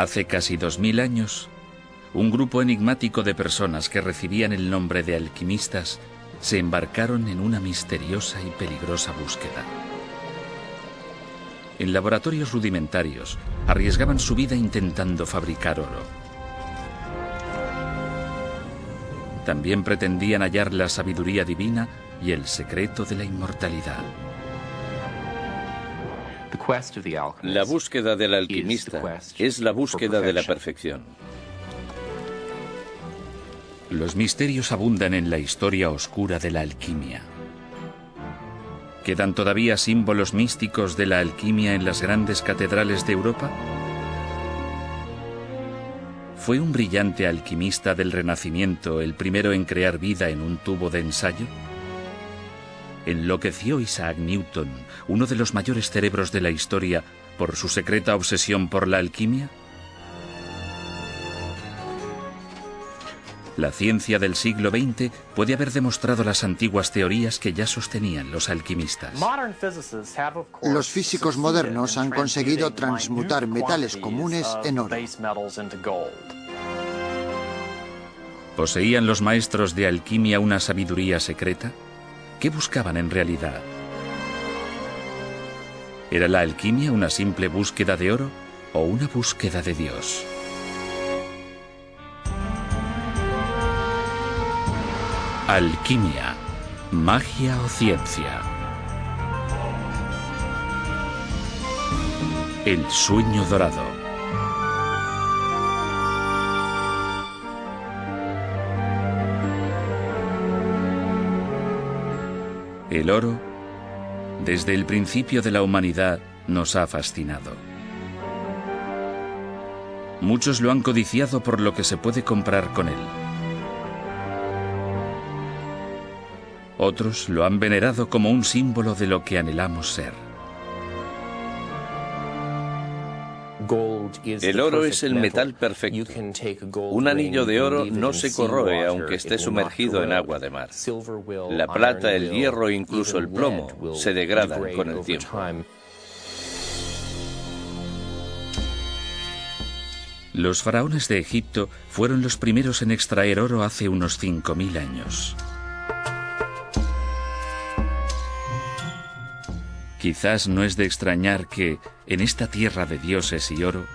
Hace casi 2000 años, un grupo enigmático de personas que recibían el nombre de alquimistas se embarcaron en una misteriosa y peligrosa búsqueda. En laboratorios rudimentarios, arriesgaban su vida intentando fabricar oro. También pretendían hallar la sabiduría divina y el secreto de la inmortalidad. La búsqueda del alquimista es la búsqueda de la perfección. Los misterios abundan en la historia oscura de la alquimia. ¿Quedan todavía símbolos místicos de la alquimia en las grandes catedrales de Europa? ¿Fue un brillante alquimista del Renacimiento el primero en crear vida en un tubo de ensayo? ¿Enloqueció Isaac Newton, uno de los mayores cerebros de la historia, por su secreta obsesión por la alquimia? La ciencia del siglo XX puede haber demostrado las antiguas teorías que ya sostenían los alquimistas. Los físicos modernos han conseguido transmutar metales comunes en oro. ¿Poseían los maestros de alquimia una sabiduría secreta? ¿Qué buscaban en realidad? ¿Era la alquimia una simple búsqueda de oro o una búsqueda de Dios? Alquimia, magia o ciencia. El sueño dorado. El oro, desde el principio de la humanidad, nos ha fascinado. Muchos lo han codiciado por lo que se puede comprar con él. Otros lo han venerado como un símbolo de lo que anhelamos ser. El oro es el metal perfecto. Un anillo de oro no se corroe aunque esté sumergido en agua de mar. La plata, el hierro e incluso el plomo se degradan con el tiempo. Los faraones de Egipto fueron los primeros en extraer oro hace unos 5000 años. Quizás no es de extrañar que, en esta tierra de dioses y oro,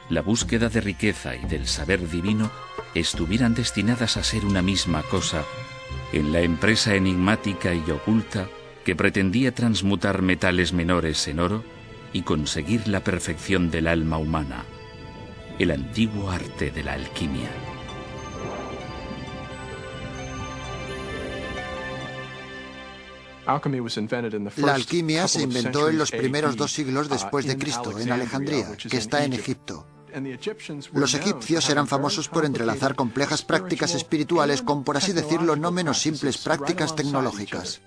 la búsqueda de riqueza y del saber divino estuvieran destinadas a ser una misma cosa en la empresa enigmática y oculta que pretendía transmutar metales menores en oro y conseguir la perfección del alma humana, el antiguo arte de la alquimia. La alquimia se inventó en los primeros 2 siglos después de Cristo, en Alejandría, que está en Egipto. Los egipcios eran famosos por entrelazar complejas prácticas espirituales con, por así decirlo, no menos simples prácticas tecnológicas.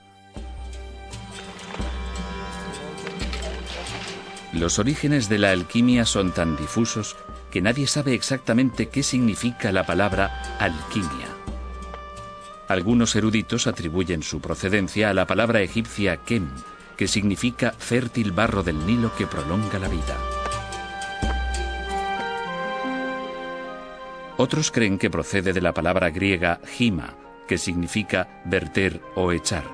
Los orígenes de la alquimia son tan difusos que nadie sabe exactamente qué significa la palabra alquimia. Algunos eruditos atribuyen su procedencia a la palabra egipcia kem, que significa fértil barro del Nilo que prolonga la vida. Otros creen que procede de la palabra griega hima, que significa verter o echar.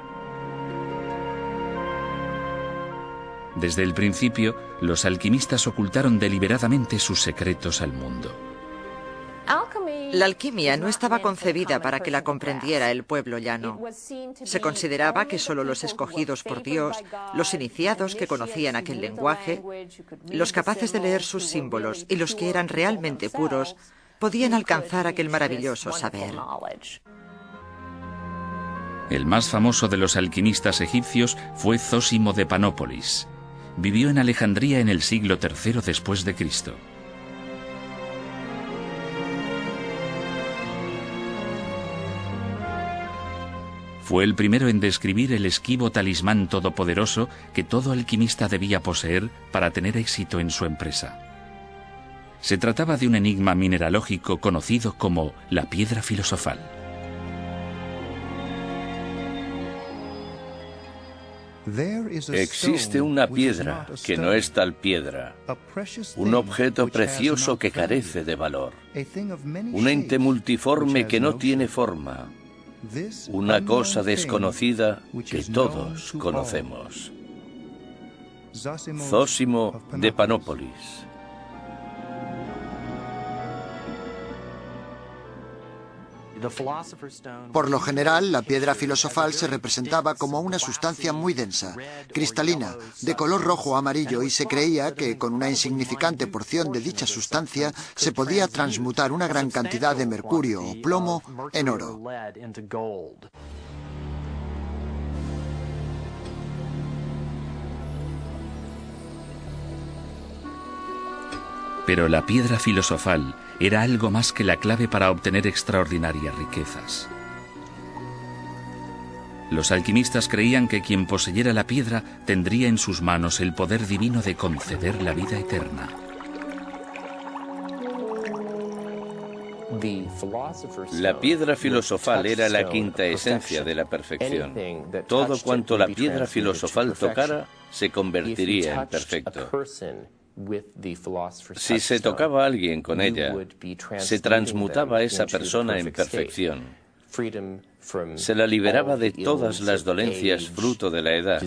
Desde el principio, los alquimistas ocultaron deliberadamente sus secretos al mundo. La alquimia no estaba concebida para que la comprendiera el pueblo llano. Se consideraba que solo los escogidos por Dios, los iniciados que conocían aquel lenguaje, los capaces de leer sus símbolos y los que eran realmente puros, podían alcanzar aquel maravilloso saber. El más famoso de los alquimistas egipcios fue Zósimo de Panópolis. Vivió en Alejandría en el siglo III después de Cristo. Fue el primero en describir el esquivo talismán todopoderoso que todo alquimista debía poseer para tener éxito en su empresa. Se trataba de un enigma mineralógico conocido como la piedra filosofal. Existe una piedra que no es tal piedra, un objeto precioso que carece de valor, un ente multiforme que no tiene forma, una cosa desconocida que todos conocemos. Zósimo de Panópolis. Por lo general, la piedra filosofal se representaba como una sustancia muy densa, cristalina, de color rojo o amarillo, y se creía que con una insignificante porción de dicha sustancia se podía transmutar una gran cantidad de mercurio o plomo en oro. Pero la piedra filosofal era algo más que la clave para obtener extraordinarias riquezas. Los alquimistas creían que quien poseyera la piedra tendría en sus manos el poder divino de conceder la vida eterna. La piedra filosofal era la quinta esencia de la perfección. Todo cuanto la piedra filosofal tocara se convertiría en perfecto. Si se tocaba a alguien con ella, se transmutaba a esa persona en perfección. Se la liberaba de todas las dolencias fruto de la edad,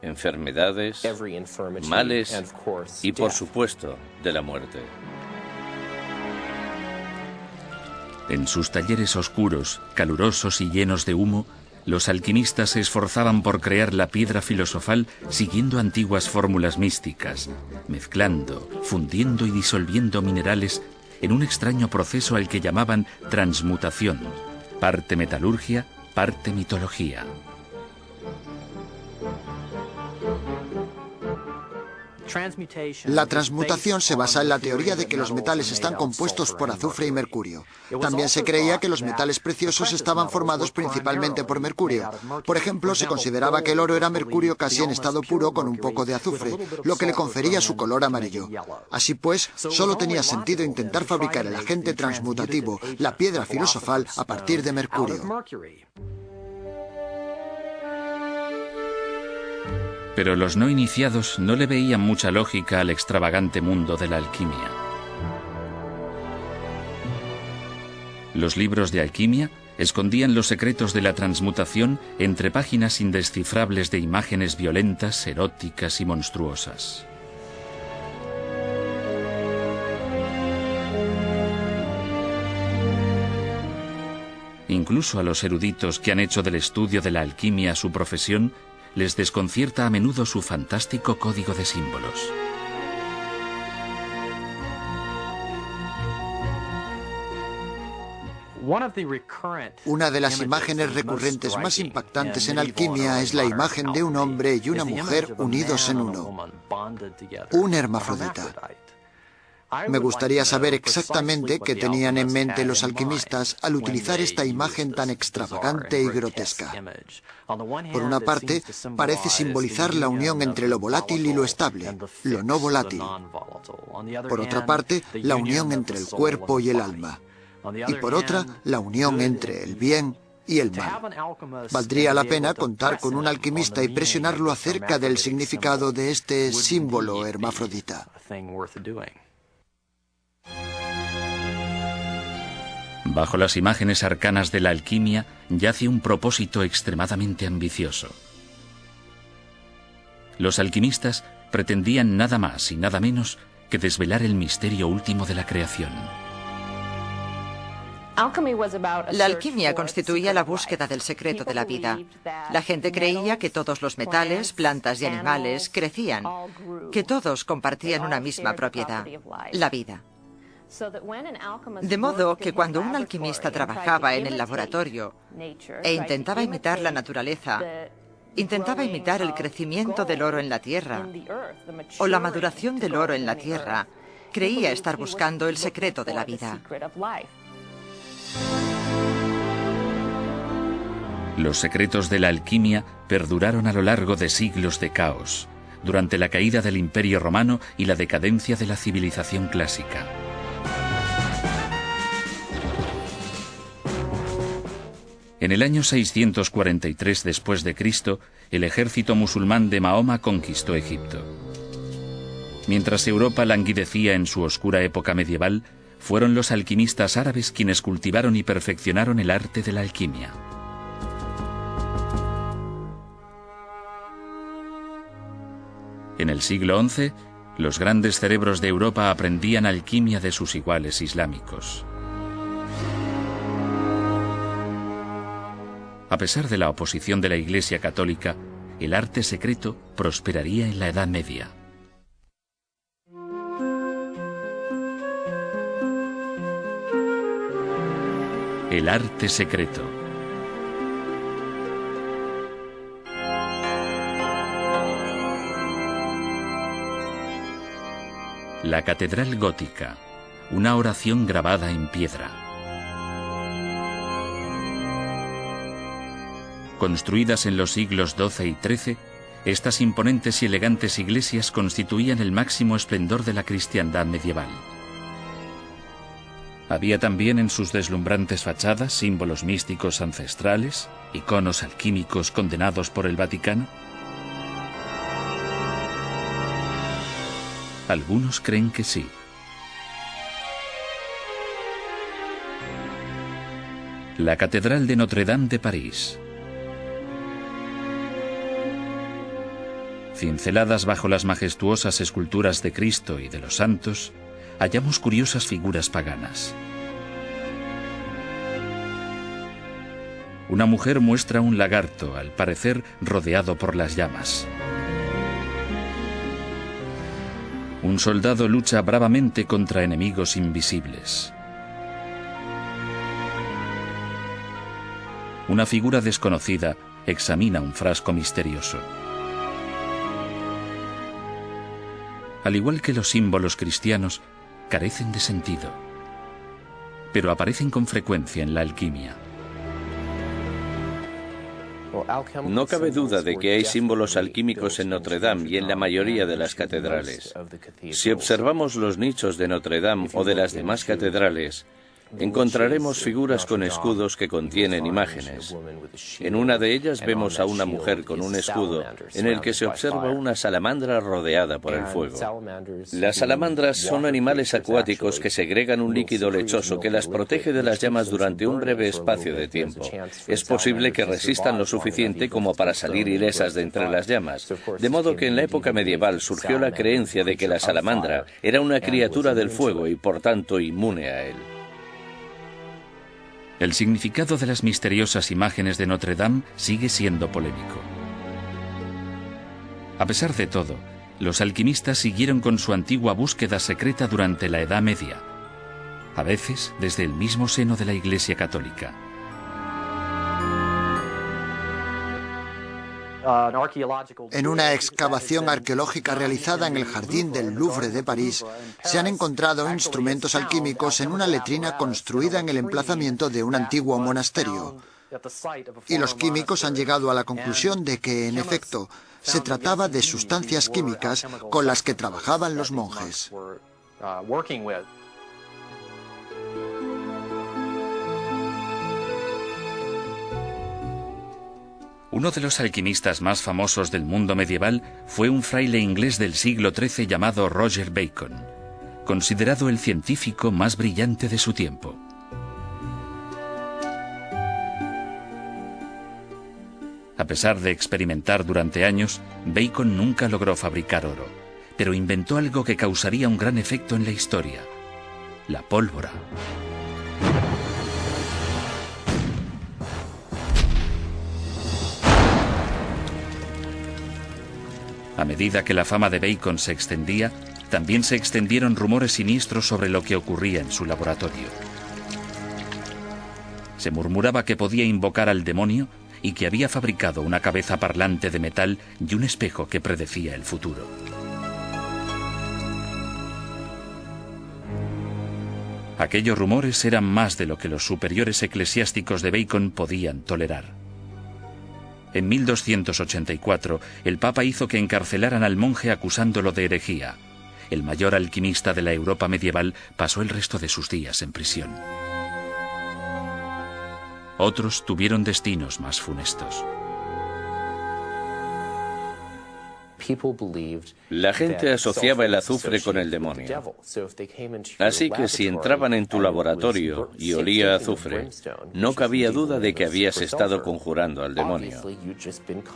enfermedades, males y, por supuesto, de la muerte. En sus talleres oscuros, calurosos y llenos de humo, los alquimistas se esforzaban por crear la piedra filosofal siguiendo antiguas fórmulas místicas, mezclando, fundiendo y disolviendo minerales en un extraño proceso al que llamaban transmutación, parte metalurgia, parte mitología. La transmutación se basa en la teoría de que los metales están compuestos por azufre y mercurio. También se creía que los metales preciosos estaban formados principalmente por mercurio. Por ejemplo, se consideraba que el oro era mercurio casi en estado puro con un poco de azufre, lo que le confería su color amarillo. Así pues, solo tenía sentido intentar fabricar el agente transmutativo, la piedra filosofal, a partir de mercurio. Pero los no iniciados no le veían mucha lógica al extravagante mundo de la alquimia. Los libros de alquimia escondían los secretos de la transmutación entre páginas indescifrables de imágenes violentas, eróticas y monstruosas. Incluso a los eruditos que han hecho del estudio de la alquimia su profesión, les desconcierta a menudo su fantástico código de símbolos. Una de las imágenes recurrentes más impactantes en alquimia es la imagen de un hombre y una mujer unidos en uno, un hermafrodita. Me gustaría saber exactamente qué tenían en mente los alquimistas al utilizar esta imagen tan extravagante y grotesca. Por una parte, parece simbolizar la unión entre lo volátil y lo estable, lo no volátil. Por otra parte, la unión entre el cuerpo y el alma. Y por otra, la unión entre el bien y el mal. Valdría la pena contar con un alquimista y presionarlo acerca del significado de este símbolo hermafrodita. Bajo las imágenes arcanas de la alquimia yace un propósito extremadamente ambicioso. Los alquimistas pretendían nada más y nada menos que desvelar el misterio último de la creación. La alquimia constituía la búsqueda del secreto de la vida. La gente creía que todos los metales, plantas y animales crecían, que todos compartían una misma propiedad, la vida. De modo que cuando un alquimista trabajaba en el laboratorio e intentaba imitar la naturaleza, intentaba imitar el crecimiento del oro en la tierra o la maduración del oro en la tierra, creía estar buscando el secreto de la vida. Los secretos de la alquimia perduraron a lo largo de siglos de caos, durante la caída del Imperio Romano y la decadencia de la civilización clásica. En el año 643 después de Cristo, el ejército musulmán de Mahoma conquistó Egipto. Mientras Europa languidecía en su oscura época medieval, fueron los alquimistas árabes quienes cultivaron y perfeccionaron el arte de la alquimia. En el siglo XI, los grandes cerebros de Europa aprendían alquimia de sus iguales islámicos. A pesar de la oposición de la Iglesia católica, el arte secreto prosperaría en la Edad Media. El arte secreto. La Catedral Gótica, una oración grabada en piedra. Construidas en los siglos XII y XIII, estas imponentes y elegantes iglesias constituían el máximo esplendor de la cristiandad medieval. Había también en sus deslumbrantes fachadas símbolos místicos ancestrales, iconos alquímicos condenados por el Vaticano. Algunos creen que sí. La Catedral de Notre-Dame de París. Cinceladas bajo las majestuosas esculturas de Cristo y de los santos, hallamos curiosas figuras paganas. Una mujer muestra un lagarto, al parecer rodeado por las llamas. Un soldado lucha bravamente contra enemigos invisibles. Una figura desconocida examina un frasco misterioso. Al igual que los símbolos cristianos, carecen de sentido, pero aparecen con frecuencia en la alquimia. No cabe duda de que hay símbolos alquímicos en Notre-Dame y en la mayoría de las catedrales. Si observamos los nichos de Notre-Dame o de las demás catedrales, encontraremos figuras con escudos que contienen imágenes. En una de ellas vemos a una mujer con un escudo en el que se observa una salamandra rodeada por el fuego. Las salamandras son animales acuáticos que segregan un líquido lechoso que las protege de las llamas durante un breve espacio de tiempo. Es posible que resistan lo suficiente como para salir ilesas de entre las llamas, de modo que en la época medieval surgió la creencia de que la salamandra era una criatura del fuego y por tanto inmune a él. El significado de las misteriosas imágenes de Notre-Dame sigue siendo polémico. A pesar de todo, los alquimistas siguieron con su antigua búsqueda secreta durante la Edad Media, a veces desde el mismo seno de la Iglesia católica. En una excavación arqueológica realizada en el Jardín del Louvre de París, se han encontrado instrumentos alquímicos en una letrina construida en el emplazamiento de un antiguo monasterio. Y los químicos han llegado a la conclusión de que, en efecto, se trataba de sustancias químicas con las que trabajaban los monjes. Uno de los alquimistas más famosos del mundo medieval fue un fraile inglés del siglo XIII llamado Roger Bacon, considerado el científico más brillante de su tiempo. A pesar de experimentar durante años, Bacon nunca logró fabricar oro, pero inventó algo que causaría un gran efecto en la historia: la pólvora. A medida que la fama de Bacon se extendía, también se extendieron rumores siniestros sobre lo que ocurría en su laboratorio. Se murmuraba que podía invocar al demonio y que había fabricado una cabeza parlante de metal y un espejo que predecía el futuro. Aquellos rumores eran más de lo que los superiores eclesiásticos de Bacon podían tolerar. En 1284, el Papa hizo que encarcelaran al monje acusándolo de herejía. El mayor alquimista de la Europa medieval pasó el resto de sus días en prisión. Otros tuvieron destinos más funestos. La gente asociaba el azufre con el demonio. Así que si entraban en tu laboratorio y olía a azufre, no cabía duda de que habías estado conjurando al demonio.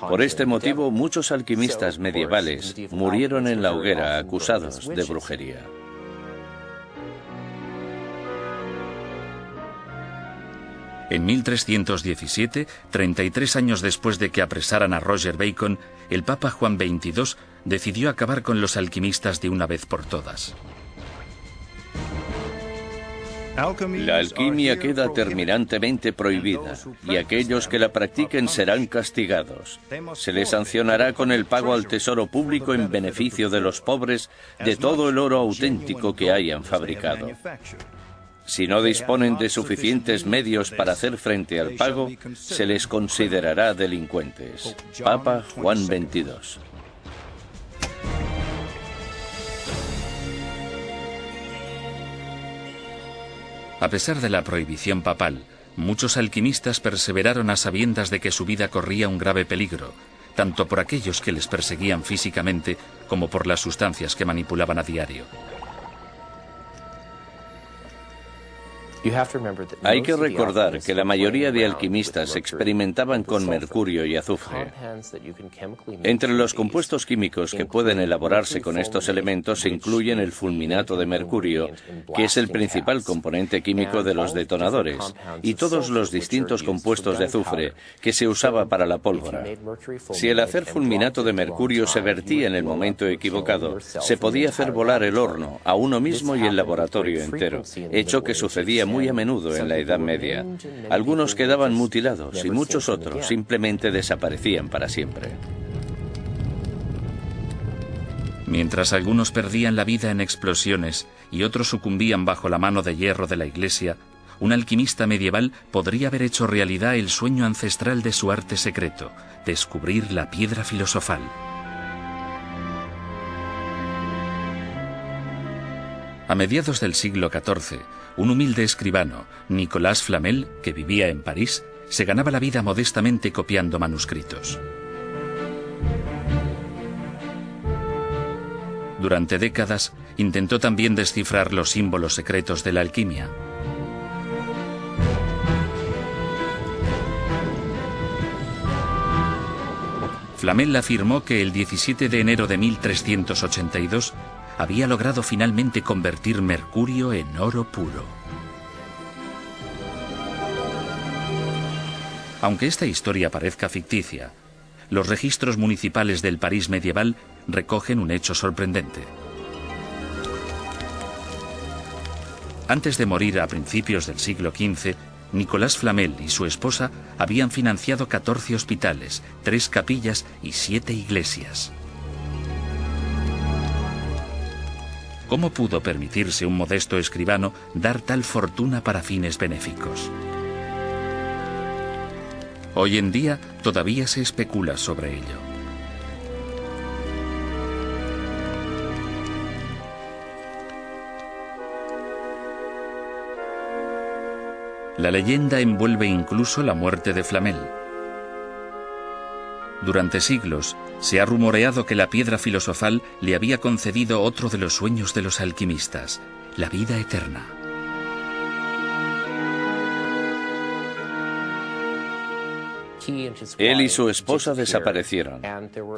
Por este motivo, muchos alquimistas medievales murieron en la hoguera acusados de brujería. En 1317, 33 años después de que apresaran a Roger Bacon, el Papa Juan XXII decidió acabar con los alquimistas de una vez por todas. La alquimia queda terminantemente prohibida y aquellos que la practiquen serán castigados. Se les sancionará con el pago al tesoro público en beneficio de los pobres de todo el oro auténtico que hayan fabricado. Si no disponen de suficientes medios para hacer frente al pago, se les considerará delincuentes. Papa Juan XXII. A pesar de la prohibición papal, muchos alquimistas perseveraron a sabiendas de que su vida corría un grave peligro, tanto por aquellos que les perseguían físicamente como por las sustancias que manipulaban a diario. Hay que recordar que la mayoría de alquimistas experimentaban con mercurio y azufre. Entre los compuestos químicos que pueden elaborarse con estos elementos se incluyen el fulminato de mercurio, que es el principal componente químico de los detonadores, y todos los distintos compuestos de azufre que se usaba para la pólvora. Si el hacer fulminato de mercurio se vertía en el momento equivocado, se podía hacer volar el horno, a uno mismo y el laboratorio entero, hecho que sucedía muy a menudo en la Edad Media. Algunos quedaban mutilados y muchos otros simplemente desaparecían para siempre. Mientras algunos perdían la vida en explosiones y otros sucumbían bajo la mano de hierro de la Iglesia, un alquimista medieval podría haber hecho realidad el sueño ancestral de su arte secreto, descubrir la piedra filosofal. A mediados del siglo XIV, un humilde escribano, Nicolas Flamel, que vivía en París, se ganaba la vida modestamente copiando manuscritos. Durante décadas, intentó también descifrar los símbolos secretos de la alquimia. Flamel afirmó que el 17 de enero de 1382 había logrado finalmente convertir mercurio en oro puro. Aunque esta historia parezca ficticia, los registros municipales del París medieval recogen un hecho sorprendente. Antes de morir a principios del siglo XV, Nicolas Flamel y su esposa habían financiado 14 hospitales, 3 capillas y 7 iglesias. ¿Cómo pudo permitirse un modesto escribano dar tal fortuna para fines benéficos? Hoy en día todavía se especula sobre ello. La leyenda envuelve incluso la muerte de Flamel. Durante siglos se ha rumoreado que la piedra filosofal le había concedido otro de los sueños de los alquimistas, la vida eterna. Él y su esposa desaparecieron.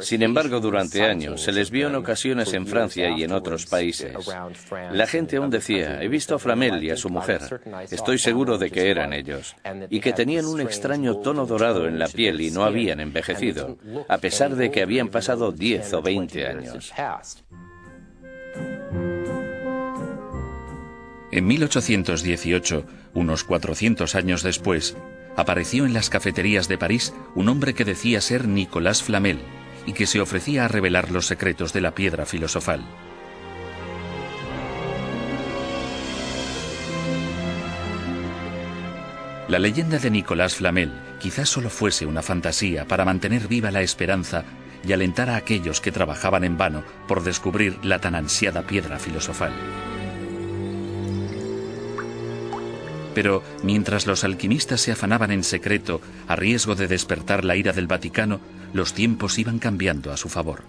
Sin embargo, durante años se les vio en ocasiones en Francia y en otros países. La gente aún decía, he visto a Flamel y a su mujer, estoy seguro de que eran ellos, y que tenían un extraño tono dorado en la piel y no habían envejecido, a pesar de que habían pasado 10 o 20 años. En 1818, unos 400 años después, apareció en las cafeterías de París un hombre que decía ser Nicolas Flamel y que se ofrecía a revelar los secretos de la piedra filosofal. La leyenda de Nicolas Flamel quizás solo fuese una fantasía para mantener viva la esperanza y alentar a aquellos que trabajaban en vano por descubrir la tan ansiada piedra filosofal. Pero mientras los alquimistas se afanaban en secreto, a riesgo de despertar la ira del Vaticano, los tiempos iban cambiando a su favor.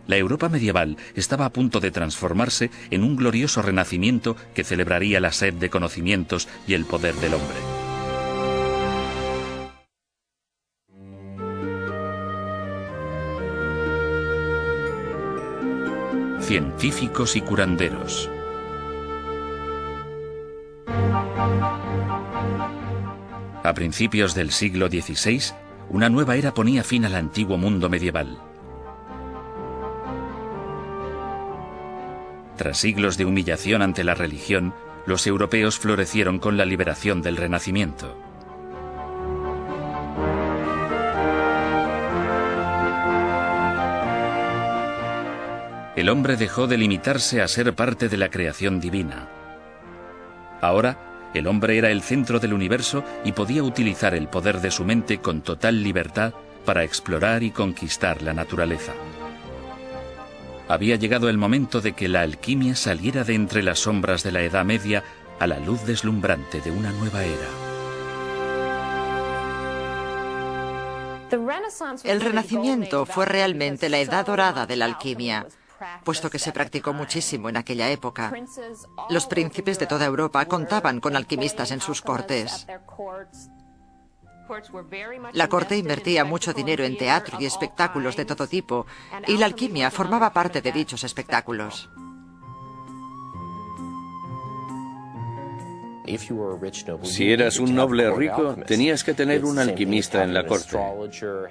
La Europa medieval estaba a punto de transformarse en un glorioso renacimiento que celebraría la sed de conocimientos y el poder del hombre. Científicos y curanderos. A principios del siglo XVI, una nueva era ponía fin al antiguo mundo medieval. Tras siglos de humillación ante la religión, los europeos florecieron con la liberación del Renacimiento. El hombre dejó de limitarse a ser parte de la creación divina. Ahora, el hombre era el centro del universo y podía utilizar el poder de su mente con total libertad para explorar y conquistar la naturaleza. Había llegado el momento de que la alquimia saliera de entre las sombras de la Edad Media a la luz deslumbrante de una nueva era. El Renacimiento fue realmente la edad dorada de la alquimia, puesto que se practicó muchísimo en aquella época. Los príncipes de toda Europa contaban con alquimistas en sus cortes. La corte invertía mucho dinero en teatro y espectáculos de todo tipo, y la alquimia formaba parte de dichos espectáculos. Si eras un noble rico, tenías que tener un alquimista en la corte.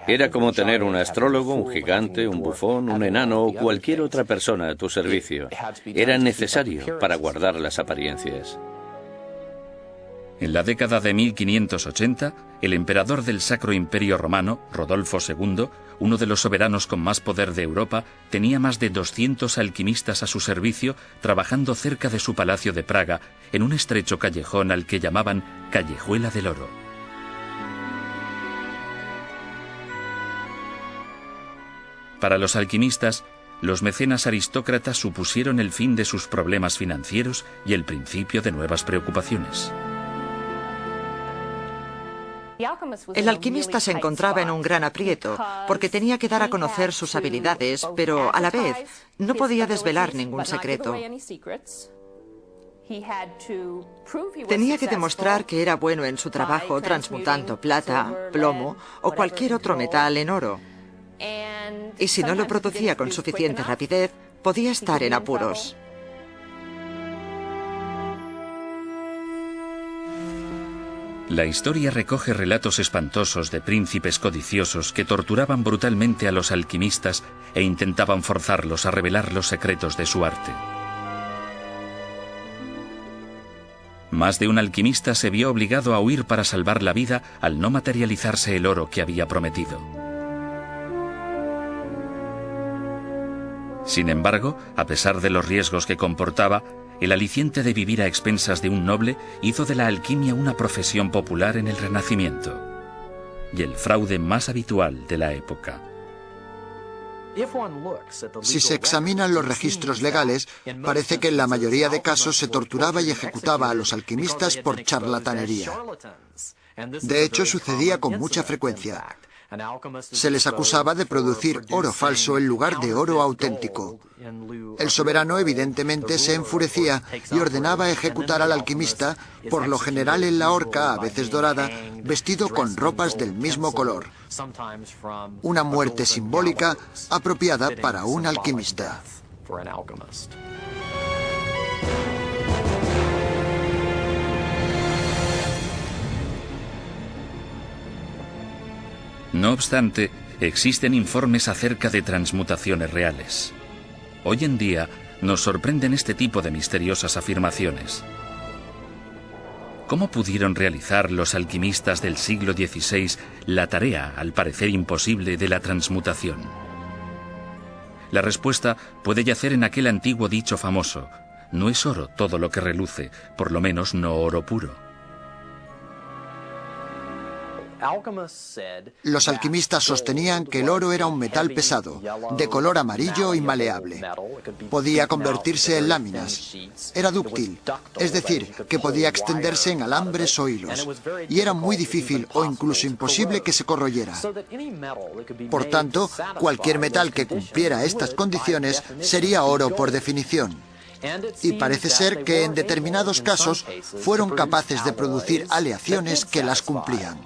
Era como tener un astrólogo, un gigante, un bufón, un enano o cualquier otra persona a tu servicio. Era necesario para guardar las apariencias. En la década de 1580, el emperador del Sacro Imperio Romano, Rodolfo II, uno de los soberanos con más poder de Europa, tenía más de 200 alquimistas a su servicio trabajando cerca de su palacio de Praga, en un estrecho callejón al que llamaban Callejuela del Oro. Para los alquimistas, los mecenas aristócratas supusieron el fin de sus problemas financieros y el principio de nuevas preocupaciones. El alquimista se encontraba en un gran aprieto, porque tenía que dar a conocer sus habilidades, pero a la vez no podía desvelar ningún secreto. Tenía que demostrar que era bueno en su trabajo transmutando plata, plomo o cualquier otro metal en oro. Y si no lo producía con suficiente rapidez, podía estar en apuros. La historia recoge relatos espantosos de príncipes codiciosos que torturaban brutalmente a los alquimistas e intentaban forzarlos a revelar los secretos de su arte. Más de un alquimista se vio obligado a huir para salvar la vida al no materializarse el oro que había prometido. Sin embargo, a pesar de los riesgos que comportaba, el aliciente de vivir a expensas de un noble hizo de la alquimia una profesión popular en el Renacimiento y el fraude más habitual de la época. Si se examinan los registros legales, parece que en la mayoría de casos se torturaba y ejecutaba a los alquimistas por charlatanería. De hecho, sucedía con mucha frecuencia. Se les acusaba de producir oro falso en lugar de oro auténtico. El soberano evidentemente se enfurecía y ordenaba ejecutar al alquimista, por lo general en la horca, a veces dorada, vestido con ropas del mismo color. Una muerte simbólica apropiada para un alquimista. No obstante, existen informes acerca de transmutaciones reales. Hoy en día nos sorprenden este tipo de misteriosas afirmaciones. ¿Cómo pudieron realizar los alquimistas del siglo XVI la tarea, al parecer imposible, de la transmutación? La respuesta puede yacer en aquel antiguo dicho famoso: no es oro todo lo que reluce, por lo menos no oro puro. Los alquimistas sostenían que el oro era un metal pesado, de color amarillo y maleable. Podía convertirse en láminas. Era dúctil, es decir, que podía extenderse en alambres o hilos. Y era muy difícil o incluso imposible que se corroyera. Por tanto, cualquier metal que cumpliera estas condiciones sería oro por definición. Y parece ser que en determinados casos fueron capaces de producir aleaciones que las cumplían.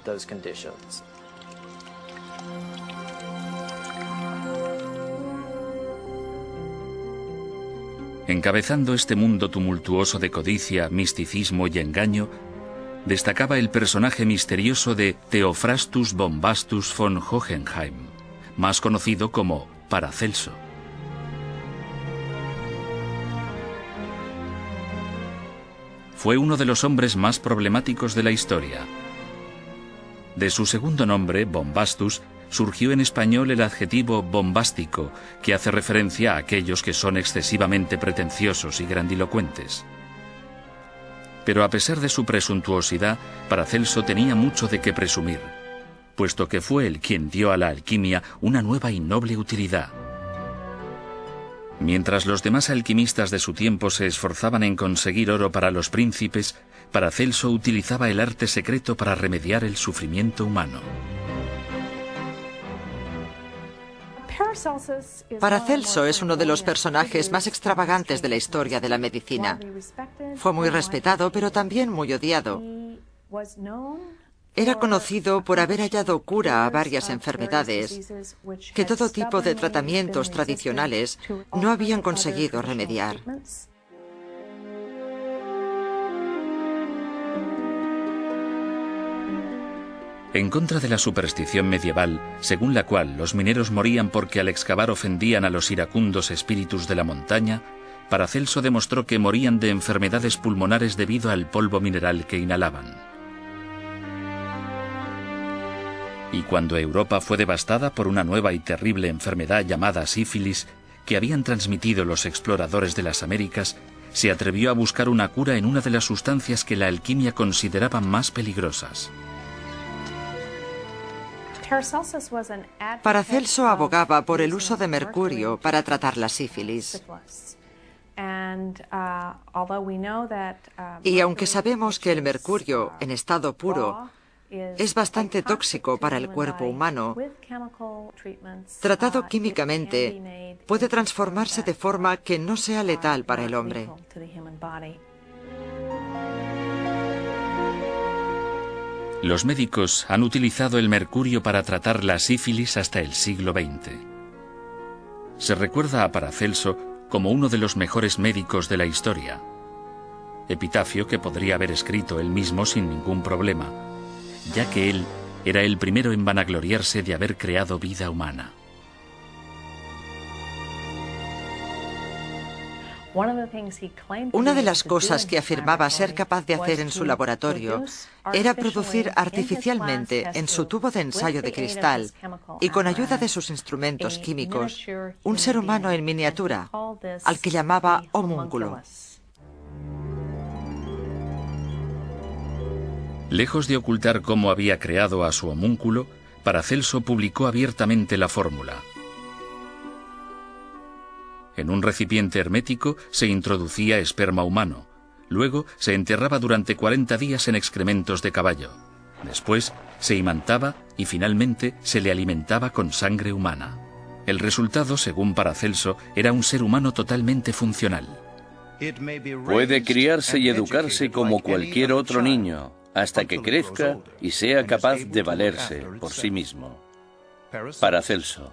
Encabezando este mundo tumultuoso de codicia, misticismo y engaño, destacaba el personaje misterioso de Theophrastus Bombastus von Hohenheim, más conocido como Paracelso. Fue uno de los hombres más problemáticos de la historia. De su segundo nombre, Bombastus, surgió en español el adjetivo bombástico, que hace referencia a aquellos que son excesivamente pretenciosos y grandilocuentes. Pero a pesar de su presuntuosidad, Paracelso tenía mucho de qué presumir, puesto que fue él quien dio a la alquimia una nueva y noble utilidad. Mientras los demás alquimistas de su tiempo se esforzaban en conseguir oro para los príncipes, Paracelso utilizaba el arte secreto para remediar el sufrimiento humano. Paracelso es uno de los personajes más extravagantes de la historia de la medicina. Fue muy respetado, pero también muy odiado. Era conocido por haber hallado cura a varias enfermedades que todo tipo de tratamientos tradicionales no habían conseguido remediar. En contra de la superstición medieval, según la cual los mineros morían porque al excavar ofendían a los iracundos espíritus de la montaña, Paracelso demostró que morían de enfermedades pulmonares debido al polvo mineral que inhalaban. Y cuando Europa fue devastada por una nueva y terrible enfermedad llamada sífilis, que habían transmitido los exploradores de las Américas, se atrevió a buscar una cura en una de las sustancias que la alquimia consideraba más peligrosas. Paracelso abogaba por el uso de mercurio para tratar la sífilis. Y aunque sabemos que el mercurio, en estado puro, es bastante tóxico para el cuerpo humano, tratado químicamente, puede transformarse de forma que no sea letal para el hombre. Los médicos han utilizado el mercurio para tratar la sífilis hasta el siglo XX. Se recuerda a Paracelso como uno de los mejores médicos de la historia. Epitafio que podría haber escrito él mismo sin ningún problema, ya que él era el primero en vanagloriarse de haber creado vida humana. Una de las cosas que afirmaba ser capaz de hacer en su laboratorio era producir artificialmente en su tubo de ensayo de cristal y con ayuda de sus instrumentos químicos un ser humano en miniatura, al que llamaba homúnculo. Lejos de ocultar cómo había creado a su homúnculo, Paracelso publicó abiertamente la fórmula. En un recipiente hermético se introducía esperma humano. Luego se enterraba durante 40 días en excrementos de caballo. Después se imantaba y finalmente se le alimentaba con sangre humana. El resultado, según Paracelso, era un ser humano totalmente funcional. Puede criarse y educarse como cualquier otro niño, hasta que crezca y sea capaz de valerse por sí mismo. Paracelso.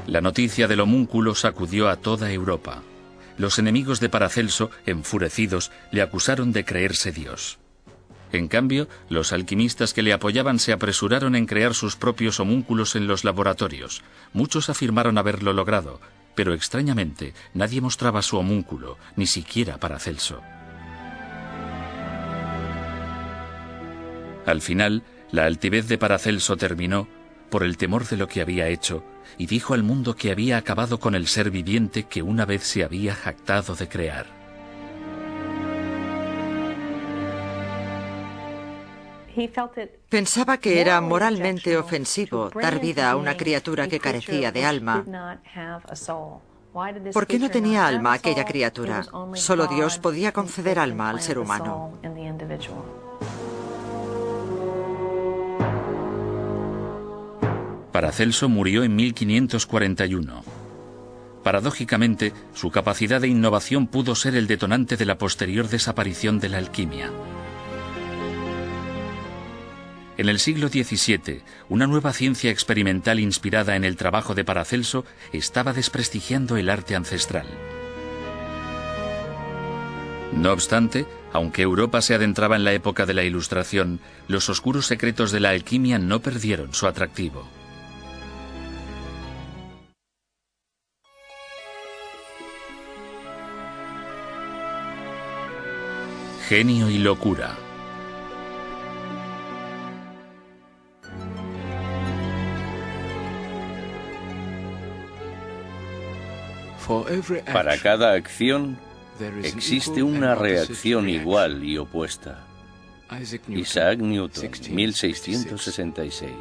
La noticia del homúnculo sacudió a toda Europa. Los enemigos de Paracelso, enfurecidos, le acusaron de creerse Dios. En cambio, los alquimistas que le apoyaban se apresuraron en crear sus propios homúnculos en los laboratorios. Muchos afirmaron haberlo logrado, pero extrañamente nadie mostraba su homúnculo, ni siquiera Paracelso. Al final, la altivez de Paracelso terminó por el temor de lo que había hecho, y dijo al mundo que había acabado con el ser viviente que una vez se había jactado de crear. Pensaba que era moralmente ofensivo dar vida a una criatura que carecía de alma. ¿Por qué no tenía alma aquella criatura? Solo Dios podía conceder alma al ser humano. Paracelso murió en 1541. Paradójicamente, su capacidad de innovación pudo ser el detonante de la posterior desaparición de la alquimia. En el siglo XVII, una nueva ciencia experimental inspirada en el trabajo de Paracelso estaba desprestigiando el arte ancestral. No obstante, aunque Europa se adentraba en la época de la Ilustración, los oscuros secretos de la alquimia no perdieron su atractivo. Genio y locura. Para cada acción existe una reacción igual y opuesta. Isaac Newton, 1666.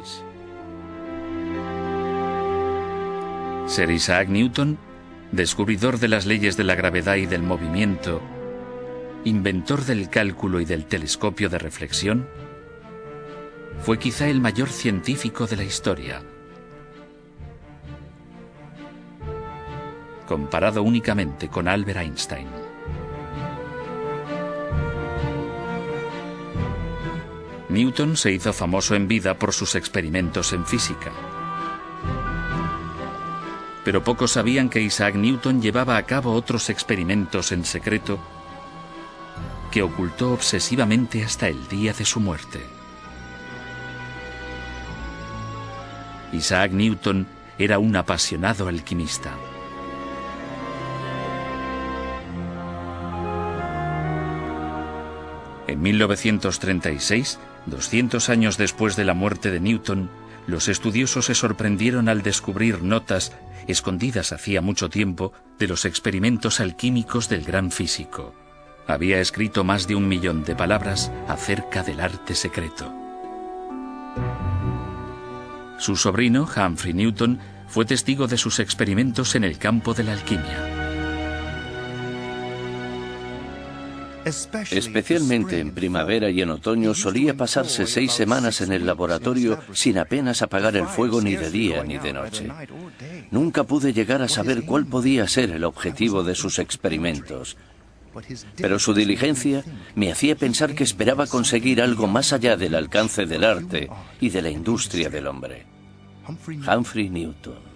Sir Isaac Newton, descubridor de las leyes de la gravedad y del movimiento, inventor del cálculo y del telescopio de reflexión, fue quizá el mayor científico de la historia, comparado únicamente con Albert Einstein. Newton se hizo famoso en vida por sus experimentos en física. Pero pocos sabían que Isaac Newton llevaba a cabo otros experimentos en secreto que ocultó obsesivamente hasta el día de su muerte. Isaac Newton era un apasionado alquimista. En 1936, 200 años después de la muerte de Newton, los estudiosos se sorprendieron al descubrir notas, escondidas hacía mucho tiempo, de los experimentos alquímicos del gran físico. Había escrito más de 1 millón de palabras acerca del arte secreto. Su sobrino, Humphrey Newton, fue testigo de sus experimentos en el campo de la alquimia. Especialmente en primavera y en otoño solía pasarse 6 semanas en el laboratorio sin apenas apagar el fuego ni de día ni de noche. Nunca pude llegar a saber cuál podía ser el objetivo de sus experimentos, pero su diligencia me hacía pensar que esperaba conseguir algo más allá del alcance del arte y de la industria del hombre. Humphrey Newton.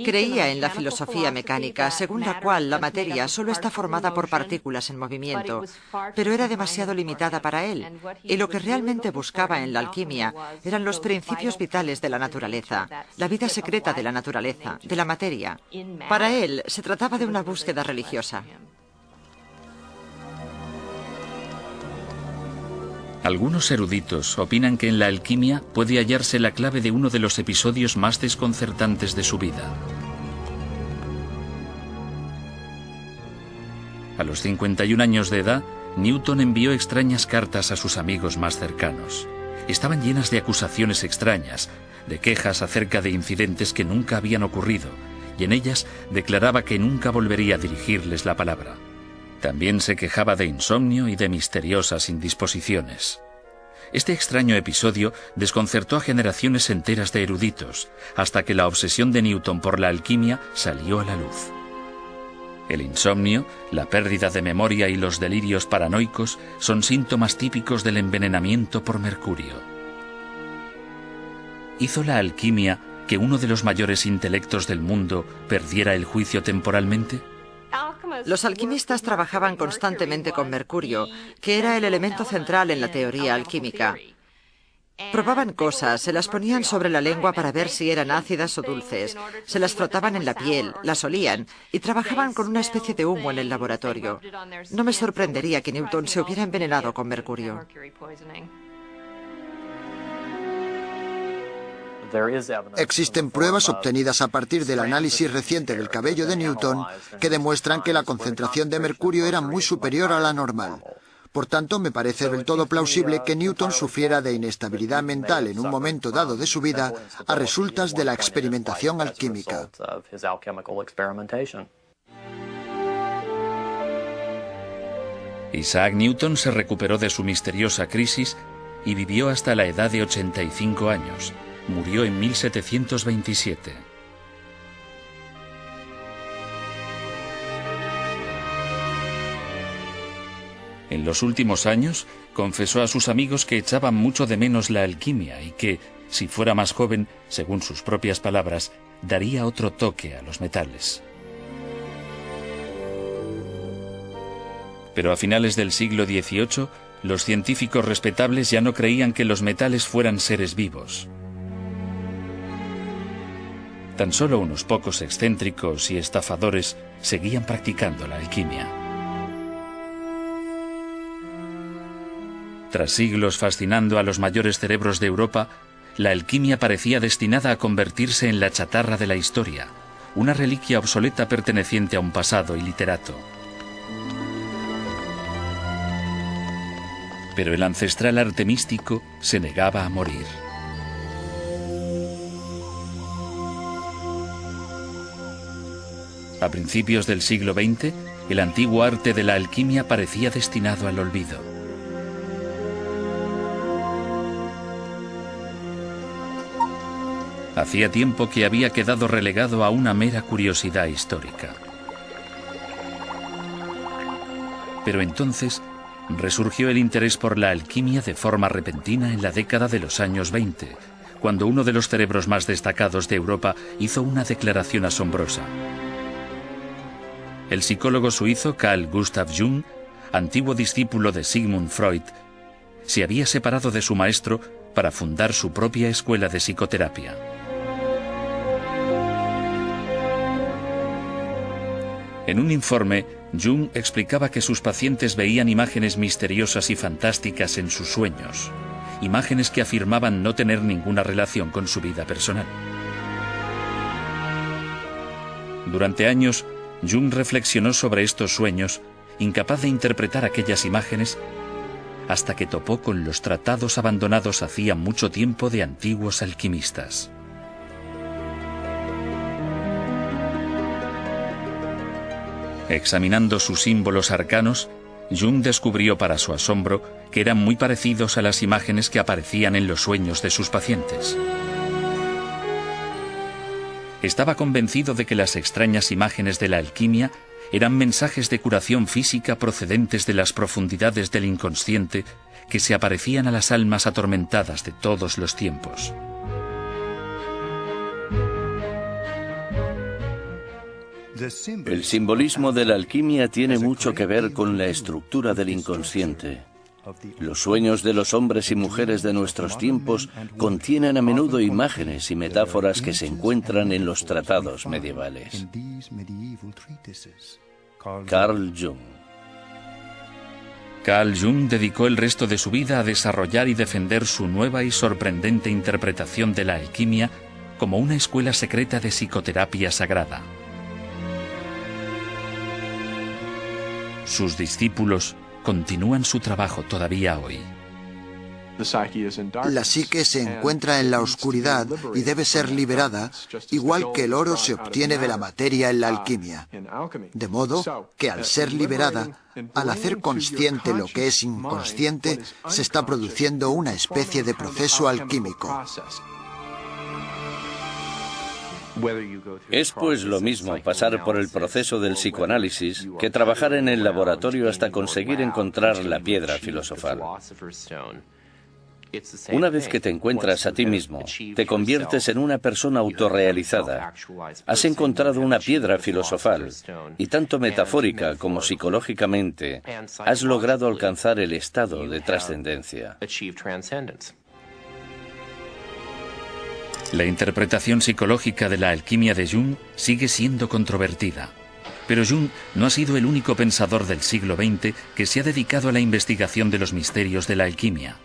Creía en la filosofía mecánica, según la cual la materia solo está formada por partículas en movimiento, pero era demasiado limitada para él, y lo que realmente buscaba en la alquimia eran los principios vitales de la naturaleza, la vida secreta de la naturaleza, de la materia. Para él se trataba de una búsqueda religiosa. Algunos eruditos opinan que en la alquimia puede hallarse la clave de uno de los episodios más desconcertantes de su vida. A los 51 años de edad, Newton envió extrañas cartas a sus amigos más cercanos. Estaban llenas de acusaciones extrañas, de quejas acerca de incidentes que nunca habían ocurrido, y en ellas declaraba que nunca volvería a dirigirles la palabra. También se quejaba de insomnio y de misteriosas indisposiciones. Este extraño episodio desconcertó a generaciones enteras de eruditos, hasta que la obsesión de Newton por la alquimia salió a la luz. El insomnio, la pérdida de memoria y los delirios paranoicos son síntomas típicos del envenenamiento por mercurio. ¿Hizo la alquimia que uno de los mayores intelectos del mundo perdiera el juicio temporalmente? Los alquimistas trabajaban constantemente con mercurio, que era el elemento central en la teoría alquímica. Probaban cosas, se las ponían sobre la lengua para ver si eran ácidas o dulces, se las frotaban en la piel, las olían y trabajaban con una especie de humo en el laboratorio. No me sorprendería que Newton se hubiera envenenado con mercurio. Existen pruebas obtenidas a partir del análisis reciente del cabello de Newton que demuestran que la concentración de mercurio era muy superior a la normal. Por tanto, me parece del todo plausible que Newton sufriera de inestabilidad mental en un momento dado de su vida a resultas de la experimentación alquímica. Isaac Newton se recuperó de su misteriosa crisis y vivió hasta la edad de 85 años. Murió en 1727. En los últimos años, confesó a sus amigos que echaban mucho de menos la alquimia y que, si fuera más joven, según sus propias palabras, daría otro toque a los metales. Pero a finales del siglo XVIII, los científicos respetables ya no creían que los metales fueran seres vivos. Tan solo unos pocos excéntricos y estafadores seguían practicando la alquimia. Tras siglos fascinando a los mayores cerebros de Europa, la alquimia parecía destinada a convertirse en la chatarra de la historia, una reliquia obsoleta perteneciente a un pasado iliterato. Pero el ancestral arte místico se negaba a morir. A principios del siglo XX, el antiguo arte de la alquimia parecía destinado al olvido. Hacía tiempo que había quedado relegado a una mera curiosidad histórica. Pero entonces resurgió el interés por la alquimia de forma repentina en la década de los años 20, cuando uno de los cerebros más destacados de Europa hizo una declaración asombrosa. El psicólogo suizo Carl Gustav Jung, antiguo discípulo de Sigmund Freud, se había separado de su maestro para fundar su propia escuela de psicoterapia. En un informe, Jung explicaba que sus pacientes veían imágenes misteriosas y fantásticas en sus sueños, imágenes que afirmaban no tener ninguna relación con su vida personal. Durante años, Jung reflexionó sobre estos sueños, incapaz de interpretar aquellas imágenes, hasta que topó con los tratados abandonados hacía mucho tiempo de antiguos alquimistas. Examinando sus símbolos arcanos, Jung descubrió para su asombro que eran muy parecidos a las imágenes que aparecían en los sueños de sus pacientes. Estaba convencido de que las extrañas imágenes de la alquimia eran mensajes de curación física procedentes de las profundidades del inconsciente que se aparecían a las almas atormentadas de todos los tiempos. El simbolismo de la alquimia tiene mucho que ver con la estructura del inconsciente. Los sueños de los hombres y mujeres de nuestros tiempos contienen a menudo imágenes y metáforas que se encuentran en los tratados medievales. Carl Jung. Carl Jung dedicó el resto de su vida a desarrollar y defender su nueva y sorprendente interpretación de la alquimia como una escuela secreta de psicoterapia sagrada. Sus discípulos continúan su trabajo todavía hoy. La psique se encuentra en la oscuridad y debe ser liberada, igual que el oro se obtiene de la materia en la alquimia. De modo que al ser liberada, al hacer consciente lo que es inconsciente, se está produciendo una especie de proceso alquímico. Es pues lo mismo pasar por el proceso del psicoanálisis que trabajar en el laboratorio hasta conseguir encontrar la piedra filosofal. Una vez que te encuentras a ti mismo, te conviertes en una persona autorrealizada. Has encontrado una piedra filosofal y tanto metafórica como psicológicamente has logrado alcanzar el estado de trascendencia. La interpretación psicológica de la alquimia de Jung sigue siendo controvertida. Pero Jung no ha sido el único pensador del siglo XX que se ha dedicado a la investigación de los misterios de la alquimia.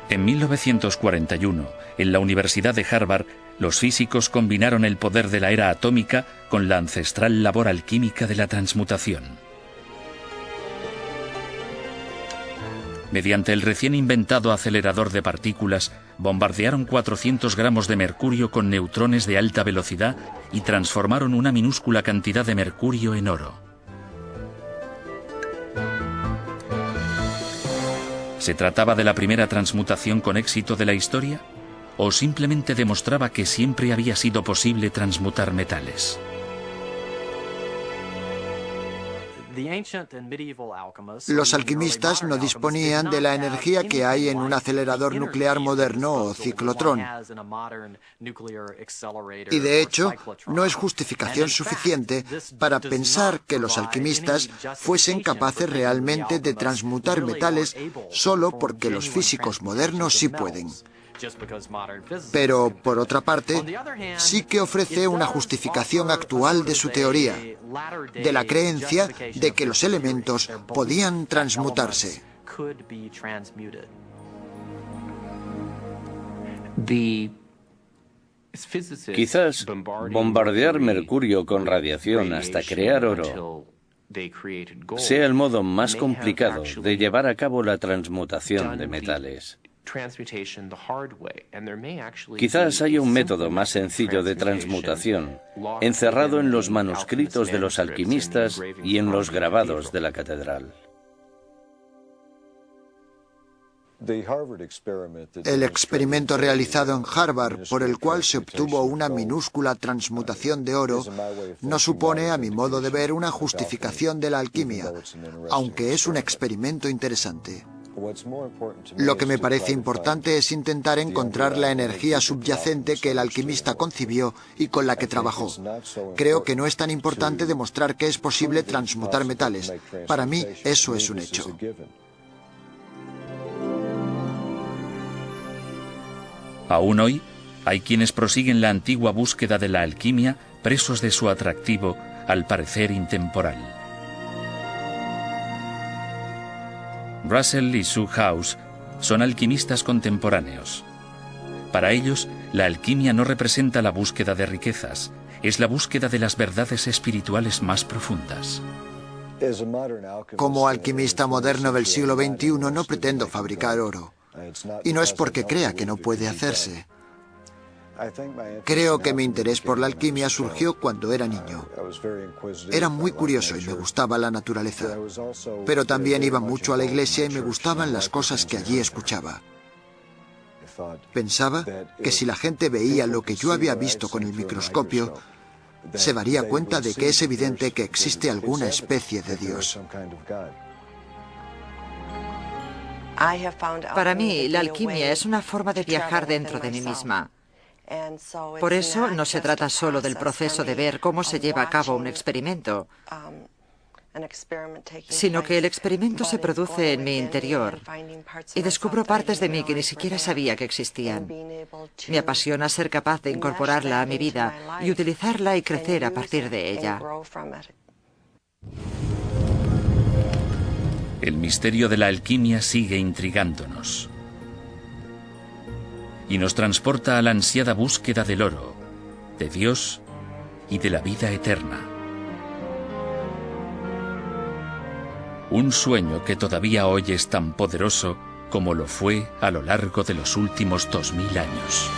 En 1941, en la Universidad de Harvard, los físicos combinaron el poder de la era atómica con la ancestral labor alquímica de la transmutación. Mediante el recién inventado acelerador de partículas, bombardearon 400 gramos de mercurio con neutrones de alta velocidad y transformaron una minúscula cantidad de mercurio en oro. ¿Se trataba de la primera transmutación con éxito de la historia? ¿O simplemente demostraba que siempre había sido posible transmutar metales? Los alquimistas no disponían de la energía que hay en un acelerador nuclear moderno o ciclotrón. Y de hecho, no es justificación suficiente para pensar que los alquimistas fuesen capaces realmente de transmutar metales solo porque los físicos modernos sí pueden. Pero, por otra parte, sí que ofrece una justificación actual de su teoría, de la creencia de que los elementos podían transmutarse. Quizás bombardear mercurio con radiación hasta crear oro sea el modo más complicado de llevar a cabo la transmutación de metales. Quizás haya un método más sencillo de transmutación, encerrado en los manuscritos de los alquimistas y en los grabados de la catedral. El experimento realizado en Harvard, por el cual se obtuvo una minúscula transmutación de oro, no supone, a mi modo de ver, una justificación de la alquimia, aunque es un experimento interesante. Lo que me parece importante es intentar encontrar la energía subyacente que el alquimista concibió y con la que trabajó. Creo que no es tan importante demostrar que es posible transmutar metales. Para mí, eso es un hecho. Aún hoy, hay quienes prosiguen la antigua búsqueda de la alquimia, presos de su atractivo, al parecer intemporal. Russell y Sue House son alquimistas contemporáneos. Para ellos, la alquimia no representa la búsqueda de riquezas, es la búsqueda de las verdades espirituales más profundas. Como alquimista moderno del siglo XXI no pretendo fabricar oro. Y no es porque crea que no puede hacerse. Creo que mi interés por la alquimia surgió cuando era niño. Era muy curioso y me gustaba la naturaleza. Pero también iba mucho a la iglesia y me gustaban las cosas que allí escuchaba. Pensaba que si la gente veía lo que yo había visto con el microscopio, se daría cuenta de que es evidente que existe alguna especie de Dios. Para mí, la alquimia es una forma de viajar dentro de mí misma. Por eso no se trata solo del proceso de ver cómo se lleva a cabo un experimento, sino que el experimento se produce en mi interior y descubro partes de mí que ni siquiera sabía que existían. Me apasiona ser capaz de incorporarla a mi vida y utilizarla y crecer a partir de ella. El misterio de la alquimia sigue intrigándonos y nos transporta a la ansiada búsqueda del oro, de Dios y de la vida eterna. Un sueño que todavía hoy es tan poderoso como lo fue a lo largo de los últimos 2000 años.